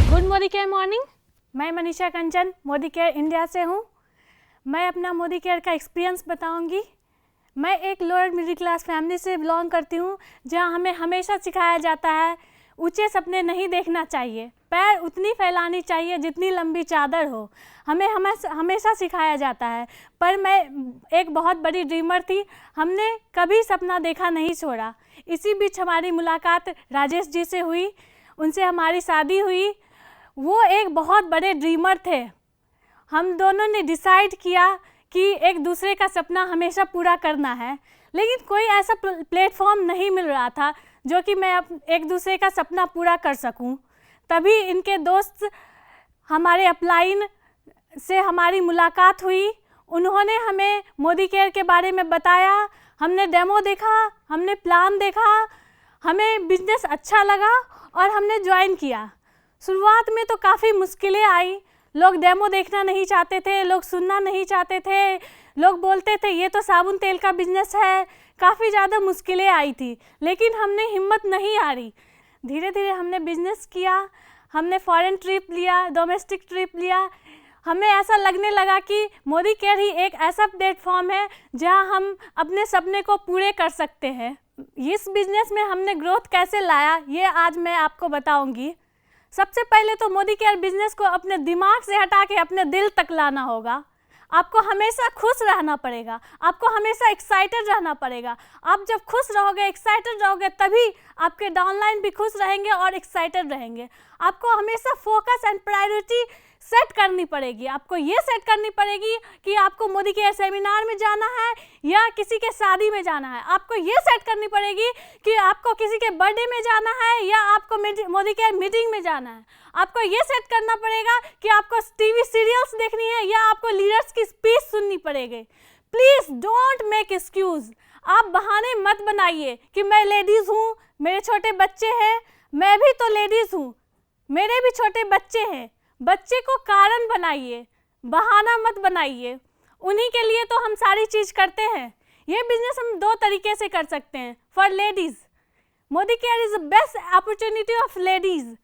Good Modi care morning. मैं मनीषा कंचन Modi care India से हूँ। मैं अपना मोदी केयर का एक्सपीरियंस बताऊँगी। मैं एक लोअर मिडिल क्लास फैमिली से बिलोंग करती हूँ, जहाँ हमें हमेशा सिखाया जाता है ऊंचे सपने नहीं देखना चाहिए, पैर उतनी फैलानी चाहिए जितनी लंबी चादर हो। हमें हमेशा सिखाया जाता है। पर मैं एक बहुत बड़ी ड्रीमर थी, हमने कभी सपना देखा नहीं छोड़ा। इसी बीच हमारी मुलाकात राजेश जी से हुई, उनसे हमारी शादी हुई। वो एक बहुत बड़े ड्रीमर थे। हम दोनों ने डिसाइड किया कि एक दूसरे का सपना हमेशा पूरा करना है, लेकिन कोई ऐसा प्लेटफॉर्म नहीं मिल रहा था जो कि मैं एक दूसरे का सपना पूरा कर सकूं। तभी इनके दोस्त हमारे अपलाइन से हमारी मुलाकात हुई। उन्होंने हमें मोदी केयर के बारे में बताया। हमने डेमो देखा, हमने प्लान देखा, हमें बिजनेस अच्छा लगा और हमने ज्वाइन किया। शुरुआत में तो काफ़ी मुश्किलें आई। लोग डेमो देखना नहीं चाहते थे, लोग सुनना नहीं चाहते थे, लोग बोलते थे ये तो साबुन तेल का बिजनेस है। काफ़ी ज़्यादा मुश्किलें आई थी, लेकिन हमने हिम्मत नहीं हारी। धीरे धीरे हमने बिजनेस किया, हमने फॉरेन ट्रिप लिया, डोमेस्टिक ट्रिप लिया। हमें ऐसा लगने लगा कि मोदी केयर ही एक ऐसा प्लेटफॉर्म है जहां हम अपने सपने को पूरे कर सकते हैं। इस बिजनेस में हमने ग्रोथ कैसे लाया, ये आज मैं आपको बताऊंगी। सबसे पहले तो मोदी केयर बिजनेस को अपने दिमाग से हटा के अपने दिल तक लाना होगा। आपको हमेशा खुश रहना पड़ेगा, आपको हमेशा एक्साइटेड रहना पड़ेगा। आप जब खुश रहोगे, एक्साइटेड रहोगे, तभी आपके डाउनलाइन भी खुश रहेंगे और एक्साइटेड रहेंगे। आपको हमेशा फोकस एंड प्रायोरिटी सेट करनी पड़ेगी। आपको ये सेट करनी पड़ेगी कि आपको मोदी केयर सेमिनार में जाना है या किसी के शादी में जाना है। आपको ये सेट करनी पड़ेगी कि आपको किसी के बर्थडे में जाना है या आपको मोदी केयर मीटिंग में जाना है। आपको ये सेट करना पड़ेगा कि आपको टीवी सीरियल्स देखनी है या आपको लीडर्स की स्पीच सुननी पड़ेगी। Please don't make excuse. आप बहाने मत बनाइए कि मैं लेडीज़ हूँ, मेरे छोटे बच्चे हैं। मैं भी तो लेडीज़ हूँ, मेरे भी छोटे बच्चे हैं। बच्चे को कारण बनाइए, बहाना मत बनाइए। उन्हीं के लिए तो हम सारी चीज़ करते हैं। ये बिजनेस हम दो तरीके से कर सकते हैं। For ladies, Modi care is the best opportunity of ladies.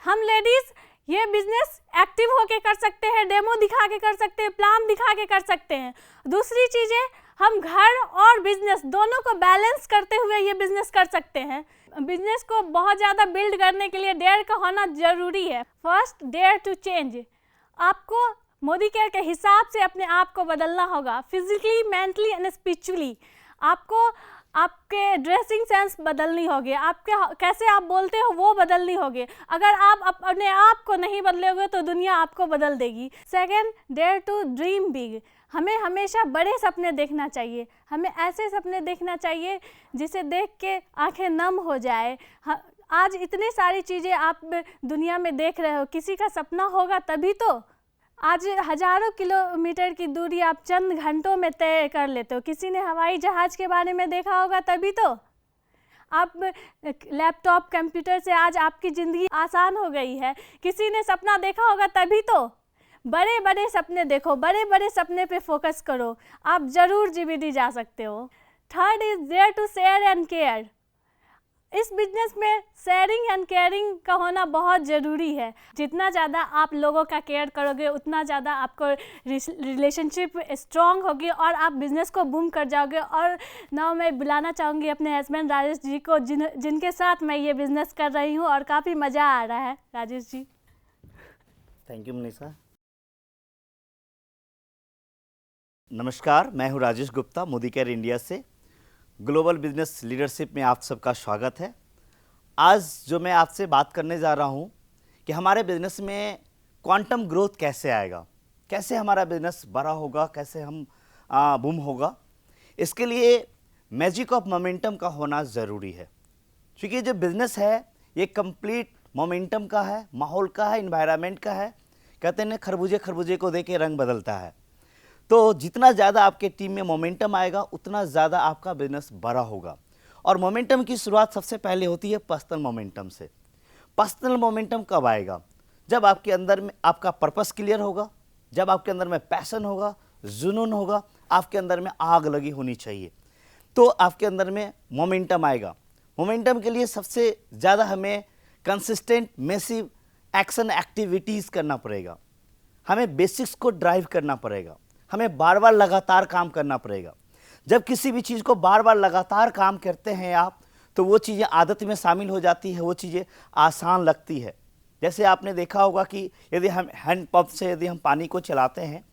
हम लेडीज़ ये बिजनेस एक्टिव होके कर सकते हैं, डेमो दिखा के कर सकते हैं, प्लान दिखा के कर सकते हैं। दूसरी चीज़ें, हम घर और बिजनेस दोनों को बैलेंस करते हुए ये बिजनेस कर सकते हैं। बिजनेस को बहुत ज़्यादा बिल्ड करने के लिए डेयर का होना ज़रूरी है। First, dare to change. आपको मोदी केयर के हिसाब से अपने आप को बदलना होगा, फिजिकली, मेंटली एंड स्पिरिचुअली। आपको आपके ड्रेसिंग सेंस बदलनी होगी, आपके कैसे आप बोलते हो वो बदलनी होगी। अगर आप अपने आप को नहीं बदलोगे तो दुनिया आपको बदल देगी। Second, dare to dream big. हमें हमेशा बड़े सपने देखना चाहिए। हमें ऐसे सपने देखना चाहिए जिसे देख के आंखें नम हो जाए। आज इतनी सारी चीज़ें आप दुनिया में देख रहे हो, किसी का सपना होगा तभी तो। आज हज़ारों किलोमीटर की दूरी आप चंद घंटों में तय कर लेते हो। किसी ने हवाई जहाज़ के बारे में देखा होगा तभी तो। आप लैपटॉप, कंप्यूटर से आज आपकी ज़िंदगी आसान हो गई है। किसी ने सपना देखा होगा तभी तो। बड़े बड़े सपने देखो, बड़े बड़े सपने पे फोकस करो, आप ज़रूर जीबीडी जा सकते हो। Third is dare to share and care. इस बिजनेस में शेयरिंग एंड केयरिंग का होना बहुत ज़रूरी है। जितना ज़्यादा आप लोगों का केयर करोगे, उतना ज़्यादा आपको रिलेशनशिप स्ट्रॉन्ग होगी और आप बिज़नेस को बूम कर जाओगे। और नाउ मैं बुलाना चाहूँगी अपने हस्बैंड राजेश जी को, जिनके साथ मैं ये बिज़नेस कर रही हूँ और काफ़ी मज़ा आ रहा है। राजेश जी। Thank you Manisha. नमस्कार, मैं हूं राजेश गुप्ता, मोदी केयर इंडिया से। ग्लोबल बिजनेस लीडरशिप में आप सबका स्वागत है। आज जो मैं आपसे बात करने जा रहा हूं कि हमारे बिजनेस में क्वांटम ग्रोथ कैसे आएगा, कैसे हमारा बिजनेस बड़ा होगा, कैसे हम बूम होगा। इसके लिए मैजिक ऑफ मोमेंटम का होना ज़रूरी है, क्योंकि जो बिज़नेस है ये कंप्लीट मोमेंटम का है, माहौल का है, इन्वायरमेंट का है। कहते हैं खरबूजे खरबूजे को देख के रंग बदलता है। तो जितना ज़्यादा आपके टीम में मोमेंटम आएगा, उतना ज़्यादा आपका बिजनेस बड़ा होगा। और मोमेंटम की शुरुआत सबसे पहले होती है पर्सनल मोमेंटम से। पर्सनल मोमेंटम कब आएगा? जब आपके अंदर में आपका पर्पस क्लियर होगा, जब आपके अंदर में पैशन होगा, जुनून होगा, आपके अंदर में आग लगी होनी चाहिए, तो आपके अंदर में मोमेंटम आएगा। मोमेंटम के लिए सबसे ज़्यादा हमें कंसिस्टेंट, मैसिव एक्शन एक्टिविटीज़ करना पड़ेगा, हमें बेसिक्स को ड्राइव करना पड़ेगा, हमें बार बार लगातार काम करना पड़ेगा। जब किसी भी चीज़ को बार बार लगातार काम करते हैं आप, तो वो चीज़ें आदत में शामिल हो जाती है, वो चीज़ें आसान लगती है। जैसे आपने देखा होगा कि यदि हम हैंड पंप से यदि हम पानी को चलाते हैं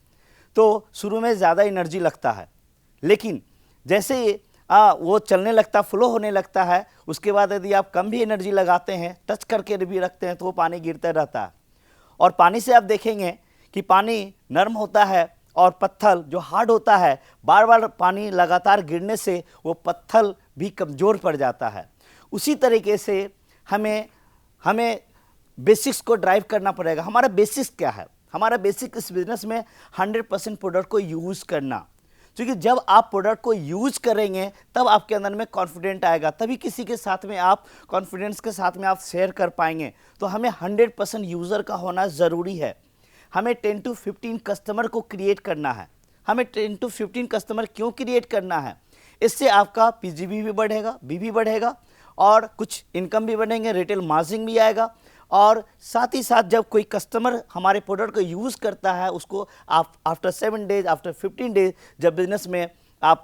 तो शुरू में ज़्यादा एनर्जी लगता है, लेकिन जैसे वो चलने लगता, फ्लो होने लगता है, उसके बाद यदि आप कम भी एनर्जी लगाते हैं, टच करके भी रखते हैं, तो वो पानी गिरता रहता है। और पानी से आप देखेंगे कि पानी नरम होता है और पत्थर जो हार्ड होता है, बार बार पानी लगातार गिरने से वो पत्थर भी कमज़ोर पड़ जाता है। उसी तरीके से हमें बेसिक्स को ड्राइव करना पड़ेगा। हमारा बेसिक्स क्या है? हमारा बेसिक इस बिज़नेस में 100% प्रोडक्ट को यूज़ करना, क्योंकि जब आप प्रोडक्ट को यूज़ करेंगे तब आपके अंदर में कॉन्फिडेंट आएगा, तभी किसी के साथ में आप कॉन्फिडेंस के साथ में आप शेयर कर पाएंगे। तो हमें 100% यूज़र का होना ज़रूरी है। हमें 10 to 15 कस्टमर को क्रिएट करना है। हमें 10 to 15 कस्टमर क्यों क्रिएट करना है? इससे आपका पीजीबी भी बढ़ेगा, बी भी बढ़ेगा और कुछ इनकम भी बढ़ेंगे, रिटेल मार्जिन भी आएगा। और साथ ही साथ जब कोई कस्टमर हमारे प्रोडक्ट को यूज़ करता है, उसको आप आफ्टर 7 डेज, आफ्टर 15 डेज जब बिजनेस में आप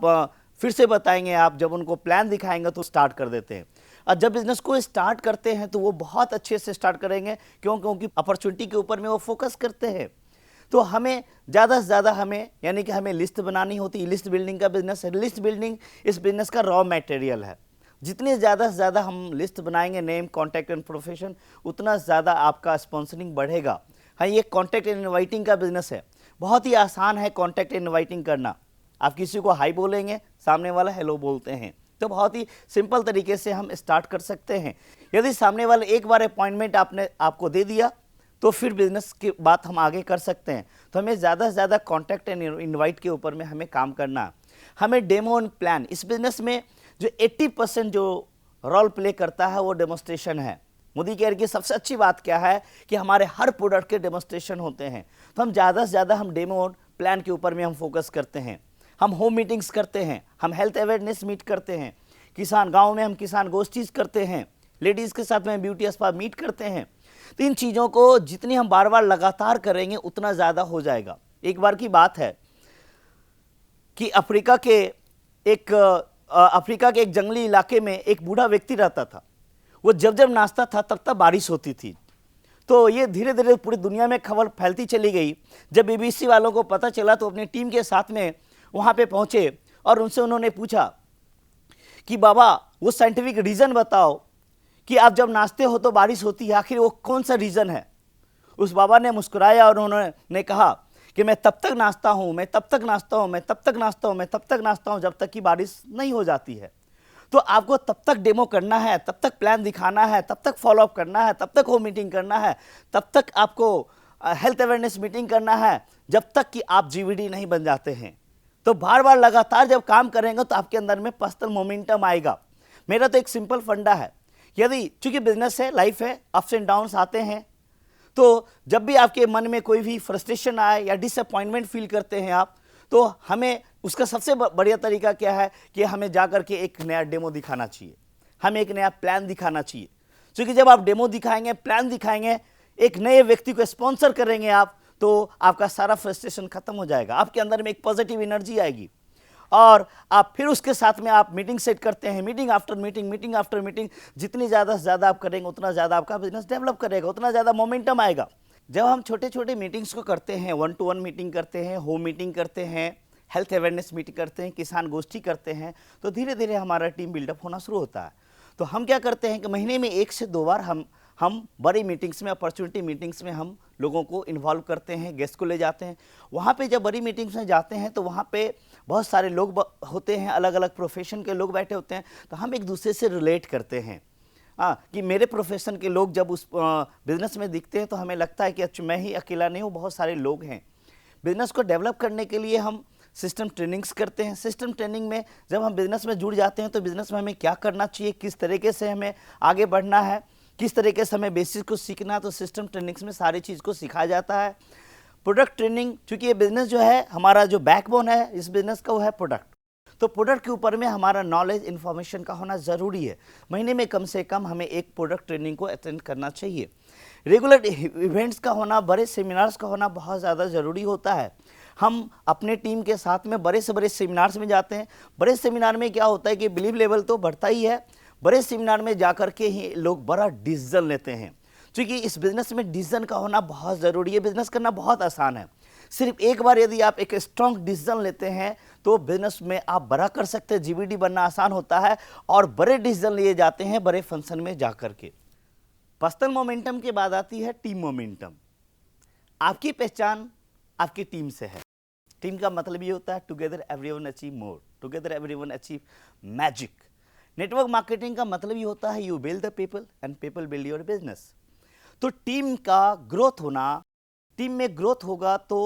फिर से बताएंगे, आप जब उनको प्लान दिखाएंगे तो स्टार्ट कर देते हैं। और जब बिज़नेस को स्टार्ट करते हैं तो वो बहुत अच्छे से स्टार्ट करेंगे, क्योंकि अपॉर्चुनिटी के ऊपर में वो फोकस करते हैं। तो हमें ज़्यादा से ज़्यादा यानी कि हमें लिस्ट बनानी होती है। लिस्ट बिल्डिंग का बिजनेस है। लिस्ट बिल्डिंग इस बिज़नेस का रॉ मटेरियल है। जितने ज़्यादा से ज़्यादा हम लिस्ट बनाएंगे, नेम, कॉन्टैक्ट एंड प्रोफेशन, उतना ज़्यादा आपका स्पॉन्सरिंग बढ़ेगा। हाँ, ये कॉन्टैक्ट एंड इनवाइटिंग का बिज़नेस है। बहुत ही आसान है कॉन्टैक्ट एंड इनवाइटिंग करना। आप किसी को हाई बोलेंगे, सामने वाला हेलो बोलते हैं, तो बहुत ही सिंपल तरीके से हम स्टार्ट कर सकते हैं। यदि सामने वाले एक बार अपॉइंटमेंट आपको दे दिया तो फिर बिज़नेस की बात हम आगे कर सकते हैं। तो हमें ज़्यादा से ज़्यादा कॉन्टैक्ट एंड इनवाइट के ऊपर में हमें काम करना है। हमें डेमो एंड प्लान, इस बिज़नेस में जो 80% जो रोल प्ले करता है वो डेमोस्ट्रेशन है। मोदी केयर की सबसे अच्छी बात क्या है कि हमारे हर प्रोडक्ट के डेमोस्ट्रेशन होते हैं। तो हम ज़्यादा से ज़्यादा हम डेमो और प्लान के ऊपर में हम फोकस करते हैं। हम होम मीटिंग्स करते हैं, हम हेल्थ अवेयरनेस मीट करते हैं, किसान गांव में हम किसान गोष्ठीज करते हैं, लेडीज़ के साथ में ब्यूटी स्पा मीट करते हैं। तो इन चीज़ों को जितनी हम बार बार लगातार करेंगे उतना ज़्यादा हो जाएगा। एक बार की बात है कि अफ्रीका के एक जंगली इलाके में एक बूढ़ा व्यक्ति रहता था। वो जब जब नाचता था तब तब बारिश होती थी। तो ये धीरे धीरे पूरी दुनिया में खबर फैलती चली गई। जब बीबीसी वालों को पता चला तो अपनी टीम के साथ में वहाँ पे पहुँचे और उनसे उन्होंने पूछा कि बाबा वो साइंटिफिक रीज़न बताओ कि आप जब नाचते हो तो बारिश होती है, आखिर वो कौन सा रीज़न है। उस बाबा ने मुस्कुराया और उन्होंने कहा कि मैं तब तक नाचता हूँ, मैं तब तक नाचता हूँ, मैं तब तक नाचता हूँ, मैं तब तक नाचता हूँ जब तक कि बारिश नहीं हो जाती है। तो आपको तब तक डेमो करना है, तब तक प्लान दिखाना है, तब तक फॉलोअप करना है, तब तक होम मीटिंग करना है, तब तक आपको हेल्थ अवेयरनेस मीटिंग करना है, जब तक कि आप जीवीडी नहीं बन जाते हैं। तो बार बार लगातार जब काम करेंगे तो आपके अंदर में पर्सनल मोमेंटम आएगा। मेरा तो एक सिंपल फंडा है, यदि चूंकि बिजनेस है, लाइफ है, अप्स एंड डाउन्स आते हैं, तो जब भी आपके मन में कोई भी फ्रस्ट्रेशन आए या डिसअपॉइंटमेंट फील करते हैं आप, तो हमें उसका सबसे बढ़िया तरीका क्या है कि हमें जाकर के एक नया डेमो दिखाना चाहिए, हमें एक नया प्लान दिखाना चाहिए। क्योंकि जब आप डेमो दिखाएंगे, प्लान दिखाएंगे, एक नए व्यक्ति को स्पॉन्सर करेंगे आप, तो आपका सारा फ्रस्ट्रेशन खत्म हो जाएगा। आपके अंदर में एक पॉजिटिव एनर्जी आएगी और आप फिर उसके साथ में आप मीटिंग सेट करते हैं, meeting after meeting, meeting after meeting. जितनी ज़्यादा से ज़्यादा आप करेंगे उतना ज़्यादा आपका बिजनेस डेवलप करेगा, उतना ज़्यादा मोमेंटम आएगा। जब हम छोटे छोटे मीटिंग्स को करते हैं, 1-to-1 मीटिंग करते हैं, होम मीटिंग करते हैं, हेल्थ अवेयरनेस मीटिंग करते हैं, किसान गोष्ठी करते हैं, तो धीरे धीरे हमारा टीम बिल्डअप होना शुरू होता है। तो हम क्या करते हैं कि महीने में 1 से 2 बार हम बड़ी मीटिंग्स में, अपॉर्चुनिटी मीटिंग्स में हम लोगों को इन्वॉल्व करते हैं, गेस्ट को ले जाते हैं। वहाँ पे जब बड़ी मीटिंग्स में जाते हैं तो वहाँ पे बहुत सारे लोग होते हैं, अलग अलग प्रोफेशन के लोग बैठे होते हैं। तो हम एक दूसरे से रिलेट करते हैं कि मेरे प्रोफेशन के लोग जब उस बिज़नेस में दिखते हैं तो हमें लगता है कि अच्छा मैं ही अकेला नहीं हूँ, बहुत सारे लोग हैं। बिज़नेस को डेवलप करने के लिए हम सिस्टम ट्रेनिंग्स करते हैं। सिस्टम ट्रेनिंग में जब हम बिज़नेस में जुड़ जाते हैं तो बिज़नेस में हमें क्या करना चाहिए, किस तरीके से हमें आगे बढ़ना है, किस तरीके से हमें बेसिक को सीखना है, तो सिस्टम ट्रेनिंग्स में सारी चीज़ को सिखाया जाता है। प्रोडक्ट ट्रेनिंग, चूँकि ये बिज़नेस जो है हमारा जो बैकबोन है इस बिज़नेस का वो है प्रोडक्ट। तो प्रोडक्ट के ऊपर में हमारा नॉलेज इन्फॉर्मेशन का होना ज़रूरी है। महीने में कम से कम हमें एक प्रोडक्ट ट्रेनिंग को अटेंड करना चाहिए। रेगुलर इवेंट्स का होना, बड़े सेमिनार्स का होना बहुत ज़्यादा ज़रूरी होता है। हम अपने टीम के साथ में बड़े से बड़े सेमिनार्स में जाते हैं। बड़े सेमिनार में क्या होता है कि बिलीव लेवल तो बढ़ता ही है, बड़े सेमिनार में जाकर के ही लोग बड़ा डिसीजन लेते हैं। क्योंकि इस बिज़नेस में डिसीजन का होना बहुत ज़रूरी है। बिज़नेस करना बहुत आसान है। सिर्फ एक बार यदि आप एक स्ट्रॉन्ग डिसीजन लेते हैं तो बिजनेस में आप बड़ा कर सकते हैं। जीबीडी बनना आसान होता है और बड़े डिसीजन लिए जाते हैं बड़े फंक्शन में जाकर के। पर्सनल मोमेंटम के बाद आती है टीम मोमेंटम। आपकी पहचान आपकी टीम से है। टीम का मतलब ये होता है together everyone achieve more, together everyone achieve magic. Network marketing का मतलब ये होता है you build the people and people build your business. तो टीम का ग्रोथ होना, टीम में ग्रोथ होगा तो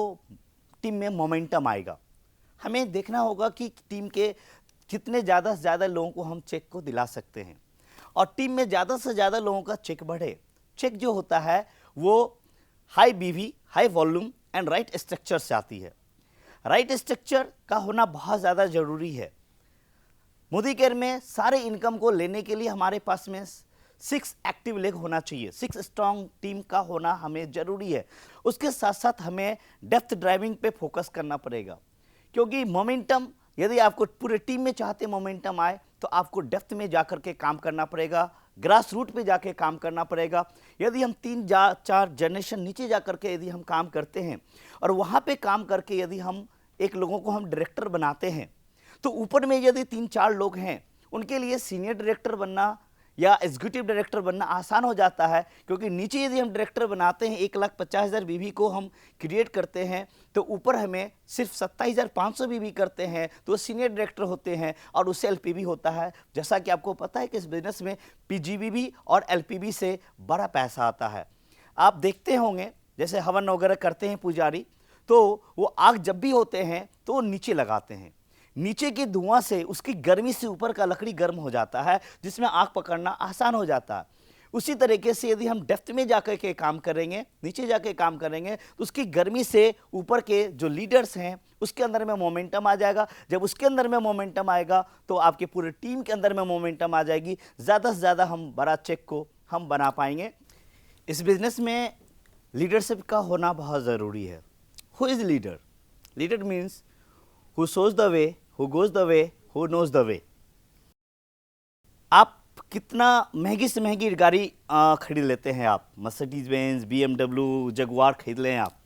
टीम में मोमेंटम आएगा। हमें देखना होगा कि टीम के कितने ज़्यादा से ज़्यादा लोगों को हम चेक को दिला सकते हैं और टीम में ज़्यादा से ज़्यादा लोगों का चेक बढ़े। चेक जो होता है वो हाई बीवी, high volume and right structure से आती है। राइट स्ट्रक्चर का होना बहुत ज़्यादा ज़रूरी है। मोदी केयर में सारे इनकम को लेने के लिए हमारे पास में 6 एक्टिव लेग होना चाहिए। 6 स्ट्रॉन्ग टीम का होना हमें ज़रूरी है। उसके साथ साथ हमें डेप्थ ड्राइविंग पे फोकस करना पड़ेगा, क्योंकि मोमेंटम यदि आपको पूरे टीम में चाहते मोमेंटम आए तो आपको डेप्थ में जाकर के काम करना पड़ेगा, ग्रास रूट पे जाके काम करना पड़ेगा। यदि हम 3-4 जनरेशन नीचे जाकर के यदि हम काम करते हैं और वहाँ पे काम करके यदि हम एक लोगों को हम डायरेक्टर बनाते हैं तो ऊपर में यदि 3-4 लोग हैं उनके लिए सीनियर डायरेक्टर बनना या एग्जीक्यूटिव डायरेक्टर बनना आसान हो जाता है। क्योंकि नीचे यदि हम डायरेक्टर बनाते हैं 1,50,000 बीवी को हम क्रिएट करते हैं तो ऊपर हमें सिर्फ 27,500 बीवी करते हैं तो सीनियर डायरेक्टर होते हैं और उससे एलपीबी होता है। जैसा कि आपको पता है कि इस बिजनेस में पीजीबीबी और एलपीबी से बड़ा पैसा आता है। आप देखते होंगे जैसे हवन वगैरह करते हैं पुजारी, तो वो आग जब भी होते हैं तो वो नीचे लगाते हैं। नीचे के धुआं से, उसकी गर्मी से ऊपर का लकड़ी गर्म हो जाता है, जिसमें आग पकड़ना आसान हो जाता है। उसी तरीके से यदि हम डेप्थ में जाकर के काम करेंगे, नीचे जाके काम करेंगे तो उसकी गर्मी से ऊपर के जो लीडर्स हैं उसके अंदर में मोमेंटम आ जाएगा। जब उसके अंदर में मोमेंटम आएगा तो आपके पूरे टीम के अंदर में मोमेंटम आ जाएगी। ज़्यादा से ज़्यादा हम बड़ा चेक को हम बना पाएंगे। इस बिज़नेस में लीडरशिप का होना बहुत ज़रूरी है। Who is leader? Leader means who shows the way, who goes the way, who knows the way। आप कितना महंगी से महंगी गाड़ी खरीद लेते हैं, आप मर्सिडीज बेंज, BMW, जगुआर खरीद लें आप,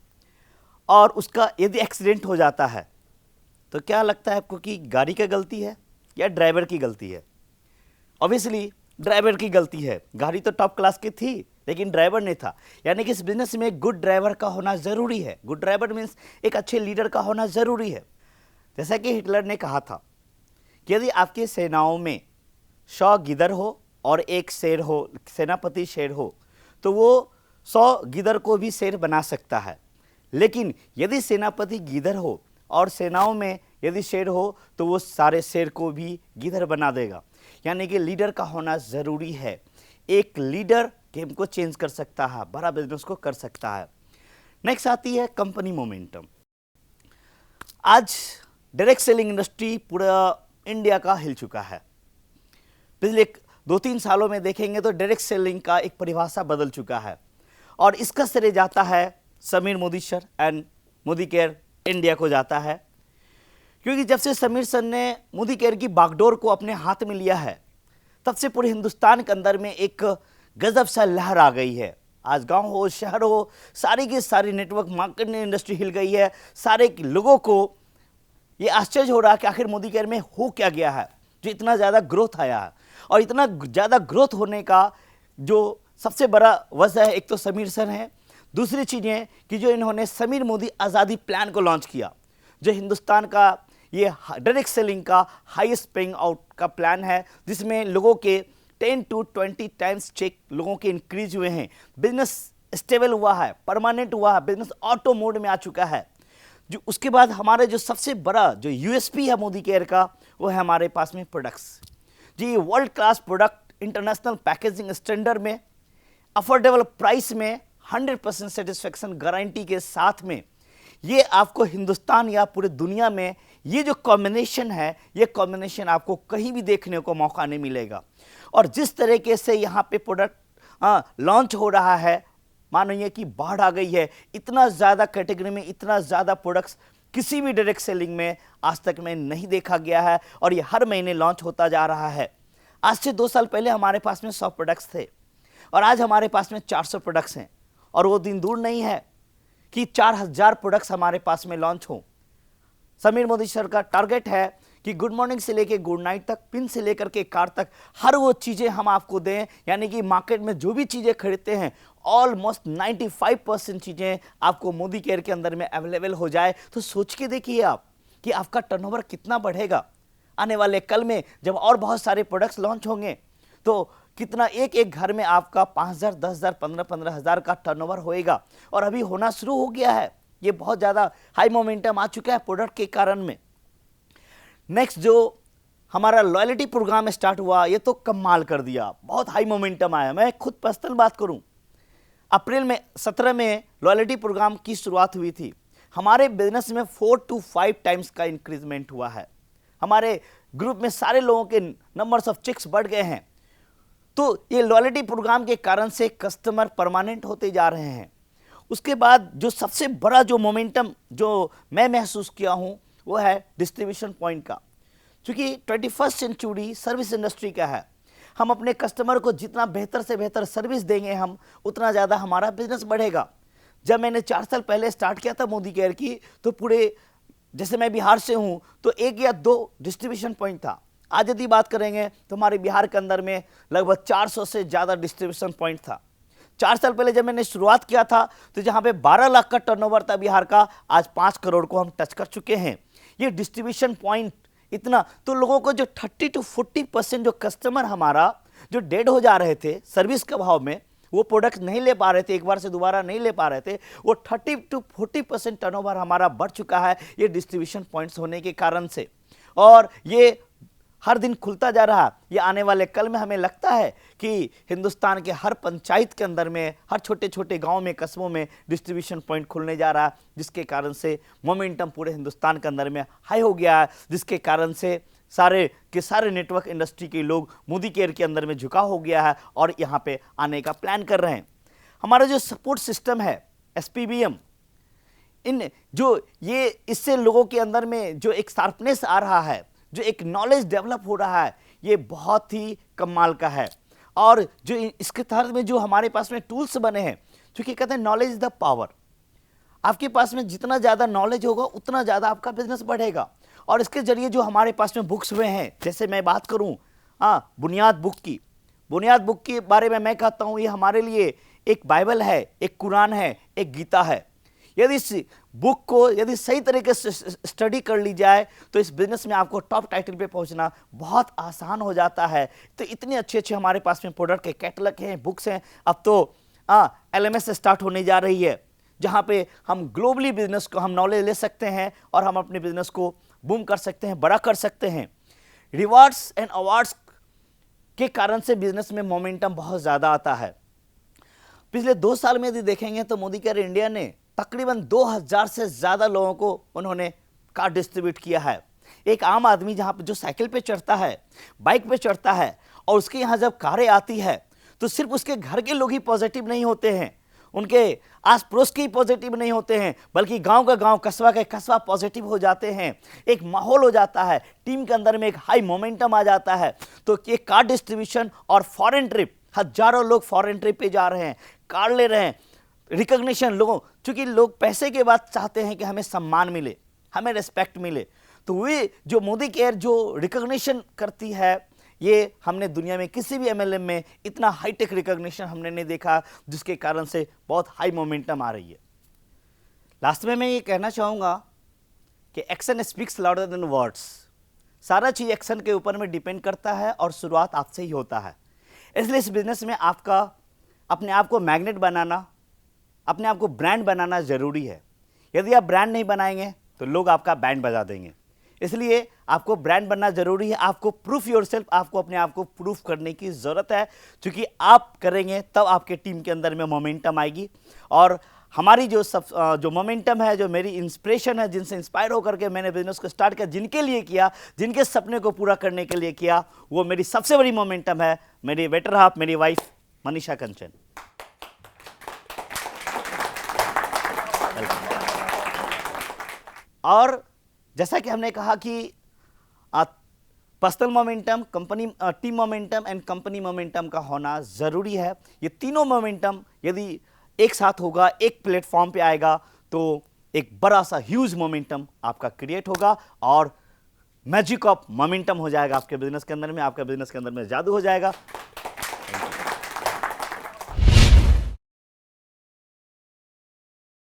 और उसका यदि एक्सीडेंट हो जाता है तो क्या लगता है आपको कि गाड़ी का गलती है या ड्राइवर की गलती है? ऑब्वियसली ड्राइवर की गलती है। गाड़ी तो टॉप क्लास की थी लेकिन ड्राइवर नहीं था। यानी कि इस बिजनेस में एक गुड ड्राइवर का होना ज़रूरी है। गुड ड्राइवर मीन्स एक अच्छे लीडर का होना ज़रूरी है। जैसा कि हिटलर ने कहा था कि यदि आपकी सेनाओं में 100 गिदर हो और एक शेर हो, सेनापति शेर हो, तो वो 100 गिदर को भी शेर बना सकता है। लेकिन यदि सेनापति गिदर हो और सेनाओं में यदि शेर हो तो वो सारे शेर को भी गिदर बना देगा। यानी कि लीडर का होना ज़रूरी है। एक लीडर गेम को चेंज कर सकता है, बड़ा बिजनेस को कर सकता है। नेक्स्ट आती है कंपनी मोमेंटम। आज डायरेक्ट सेलिंग इंडस्ट्री पूरा इंडिया का हिल चुका है। पिछले 2-3 सालों में देखेंगे तो डायरेक्ट सेलिंग का एक परिभाषा बदल चुका है और इसका श्रेय जाता है Sameer Modi sir and Modi care India को जाता है। क्योंकि जब से समीर सर ने मोदी केयर की बागडोर को अपने हाथ में लिया है तब से पूरे हिंदुस्तान के अंदर में एक गजब सा लहर आ गई है। आज गांव हो, शहर हो, सारी की सारी नेटवर्क मार्केटिंग इंडस्ट्री हिल गई है। सारे लोगों को ये आश्चर्य हो रहा है कि आखिर मोदी केयर में हो क्या गया है जो इतना ज़्यादा ग्रोथ आया है। और इतना ज़्यादा ग्रोथ होने का जो सबसे बड़ा वजह है, एक तो समीर सर हैं, दूसरी चीज़ है कि जो इन्होंने समीर मोदी आज़ादी प्लान को लॉन्च किया, जो हिंदुस्तान का ये डायरेक्ट सेलिंग का हाईएस्ट पेइंग आउट का प्लान है, जिसमें लोगों के 10 to 20 टाइम्स चेक लोगों के इंक्रीज हुए हैं। बिजनेस स्टेबल हुआ है, परमानेंट हुआ है, बिजनेस ऑटो मोड में आ चुका है। जो उसके बाद हमारे जो सबसे बड़ा जो यूएसपी है मोदी केयर का, वो है हमारे पास में प्रोडक्ट्स। जी, world class product, international packaging standard में, अफोर्डेबल प्राइस में, 100% सेटिस्फेक्शन गारंटी के साथ में ये आपको हिंदुस्तान या पूरे दुनिया में ये जो कॉम्बिनेशन है, ये कॉम्बिनेशन आपको कहीं भी देखने को मौका नहीं मिलेगा। और जिस तरीके से यहाँ पे प्रोडक्ट लॉन्च हो रहा है, मानो ये कि बाढ़ आ गई है, इतना ज़्यादा कैटेगरी में इतना ज़्यादा प्रोडक्ट्स किसी भी डायरेक्ट सेलिंग में आज तक में नहीं देखा गया है, और ये हर महीने लॉन्च होता जा रहा है। आज से 2 साल पहले हमारे पास में 100 प्रोडक्ट्स थे और आज हमारे पास में 400 प्रोडक्ट्स हैं, और वो दिन दूर नहीं है कि 4000 प्रोडक्ट्स हमारे पास में लॉन्च हों। समीर मोदी सर का टारगेट है कि गुड मॉर्निंग से लेकर गुड नाइट तक, पिन से लेकर के कार तक, हर वो चीज़ें हम आपको दें, यानी कि मार्केट में जो भी चीज़ें खरीदते हैं ऑलमोस्ट 95% चीज़ें आपको मोदी केयर के अंदर में अवेलेबल हो जाए। तो सोच के देखिए आप कि आपका टर्नओवर कितना बढ़ेगा आने वाले कल में, जब और बहुत सारे प्रोडक्ट्स लॉन्च होंगे तो कितना एक एक घर में आपका 5000, 10000, 15,000 का टर्नओवर होएगा। और अभी होना शुरू हो गया है, ये बहुत ज़्यादा हाई मोमेंटम आ चुका है प्रोडक्ट के कारण में। नेक्स्ट जो हमारा लॉयल्टी प्रोग्राम स्टार्ट हुआ, ये तो कमाल कर दिया, बहुत हाई मोमेंटम आया। मैं खुद पर्सनल बात करूं, अप्रैल में 17 में लॉयल्टी प्रोग्राम की शुरुआत हुई थी। हमारे बिजनेस में 4 to 5 टाइम्स का इंक्रीजमेंट हुआ है। हमारे ग्रुप में सारे लोगों के नंबर्स ऑफ चेक्स बढ़ गए हैं। तो ये लॉयल्टी प्रोग्राम के कारण से कस्टमर परमानेंट होते जा रहे हैं। उसके बाद जो सबसे बड़ा जो मोमेंटम जो मैं महसूस किया हूँ वो है डिस्ट्रीब्यूशन पॉइंट का। क्योंकि 21st सेंचुरी सर्विस इंडस्ट्री का है, हम अपने कस्टमर को जितना बेहतर से बेहतर सर्विस देंगे हम, उतना ज़्यादा हमारा बिजनेस बढ़ेगा। जब मैंने 4 साल पहले स्टार्ट किया था मोदी केयर की, तो पूरे, जैसे मैं बिहार से हूँ, तो 1 या 2 डिस्ट्रीब्यूशन पॉइंट था। आज यदि बात करेंगे तो हमारे बिहार के अंदर में लगभग 400 से ज़्यादा डिस्ट्रीब्यूशन पॉइंट था। 4 साल पहले जब मैंने शुरुआत किया था तो जहाँ पे 12 लाख का टर्नओवर था बिहार का, आज 5 करोड़ को हम टच कर चुके हैं। ये डिस्ट्रीब्यूशन पॉइंट इतना, तो लोगों को जो 30 to 40% जो कस्टमर हमारा जो डेड हो जा रहे थे सर्विस के अभाव में, वो प्रोडक्ट नहीं ले पा रहे थे, एक बार से दोबारा नहीं ले पा रहे थे, वो 30 to 40% टर्नओवर हमारा बढ़ चुका है ये डिस्ट्रीब्यूशन पॉइंट्स होने के कारण से। और ये हर दिन खुलता जा रहा। ये आने वाले कल में हमें लगता है कि हिंदुस्तान के हर पंचायत के अंदर में, हर छोटे छोटे गांव में, कस्बों में डिस्ट्रीब्यूशन पॉइंट खुलने जा रहा है, जिसके कारण से मोमेंटम पूरे हिंदुस्तान के अंदर में हाई हो गया है, जिसके कारण से सारे के सारे नेटवर्क इंडस्ट्री के लोग मोदी केयर के अंदर में झुकाव हो गया है और यहाँ पे आने का प्लान कर रहे हैं। हमारा जो सपोर्ट सिस्टम है SPBM, इन जो ये इससे लोगों के अंदर में जो एक शार्पनेस आ रहा है, जो एक नॉलेज डेवलप हो रहा है, ये बहुत ही कमाल का है। और जो इसके तहत में जो हमारे पास में टूल्स बने हैं, क्योंकि कहते हैं नॉलेज इज द पावर। आपके पास में जितना ज़्यादा नॉलेज होगा उतना ज़्यादा आपका बिजनेस बढ़ेगा। और इसके जरिए जो हमारे पास में बुक्स हुए हैं, जैसे मैं बात करूं बुनियाद बुक के बारे में मैं कहता हूं ये हमारे लिए एक बाइबल है, एक कुरान है, एक गीता है। यदि इस बुक को यदि सही तरीके से स्टडी कर ली जाए तो इस बिजनेस में आपको टॉप टाइटल पे पहुंचना बहुत आसान हो जाता है। तो इतने अच्छे अच्छे हमारे पास में प्रोडक्ट के कैटलॉग हैं, बुक्स हैं। अब तो LMS स्टार्ट होने जा रही है, जहां पे हम ग्लोबली बिजनेस को हम नॉलेज ले सकते हैं और हम अपने बिजनेस को बूम कर सकते हैं, बड़ा कर सकते हैं। रिवार्ड्स एंड अवार्ड्स के कारण से बिजनेस में मोमेंटम बहुत ज़्यादा आता है। पिछले 2 साल में यदि देखेंगे तो मोदी केयर इंडिया ने तकरीबन 2000 से ज़्यादा लोगों को उन्होंने कार्ड डिस्ट्रीब्यूट किया है। एक आम आदमी जहाँ पे जो साइकिल पे चढ़ता है, बाइक पे चढ़ता है, और उसके यहाँ जब कारें आती है तो सिर्फ उसके घर के लोग ही पॉजिटिव नहीं होते हैं, उनके आस पड़ोस के ही पॉजिटिव नहीं होते हैं, बल्कि गांव का गांव, कस्बा का कस्बा पॉजिटिव हो जाते हैं। एक माहौल हो जाता है, टीम के अंदर में एक हाई मोमेंटम आ जाता है। तो ये कार्ड डिस्ट्रीब्यूशन और फॉरेन ट्रिप, हजारों लोग फॉरेन ट्रिप पे जा रहे हैं, कार्ड ले रहे हैं, रिकॉग्निशन लोगों, क्योंकि लोग पैसे के बाद चाहते हैं कि हमें सम्मान मिले, हमें रिस्पेक्ट मिले। तो वे जो मोदी केयर जो रिकॉग्निशन करती है, ये हमने दुनिया में किसी भी MLM में इतना हाईटेक रिकॉग्निशन हमने नहीं देखा, जिसके कारण से बहुत हाई मोमेंटम आ रही है। लास्ट में मैं ये कहना चाहूँगा कि action speaks louder than words. सारा चीज़ एक्शन के ऊपर में डिपेंड करता है और शुरुआत आपसे ही होता है। इसलिए इस बिजनेस में आपका अपने आप को मैग्नेट बनाना, अपने आप को ब्रांड बनाना ज़रूरी है। यदि आप ब्रांड नहीं बनाएंगे तो लोग आपका बैंड बजा देंगे। इसलिए आपको ब्रांड बनना ज़रूरी है। आपको प्रूफ योरसेल्फ, आपको अपने आप को प्रूफ करने की ज़रूरत है, क्योंकि आप करेंगे तब आपके टीम के अंदर में मोमेंटम आएगी। और हमारी जो मोमेंटम है, जो मेरी इंस्पिरेशन है, जिनसे इंस्पायर होकर के मैंने बिजनेस को स्टार्ट किया, जिनके लिए किया, जिनके सपने को पूरा करने के लिए किया, वो मेरी सबसे बड़ी मोमेंटम है, मेरी बेटर हाफ, मेरी वाइफ मनीषा कंचन। और जैसा कि हमने कहा कि personal momentum, company team momentum and company momentum का होना ज़रूरी है। ये तीनों मोमेंटम यदि एक साथ होगा, एक प्लेटफॉर्म पे आएगा, तो एक बड़ा सा ह्यूज मोमेंटम आपका क्रिएट होगा और मैजिक ऑफ मोमेंटम हो जाएगा आपके बिजनेस के अंदर में, आपके बिजनेस के अंदर में जादू हो जाएगा।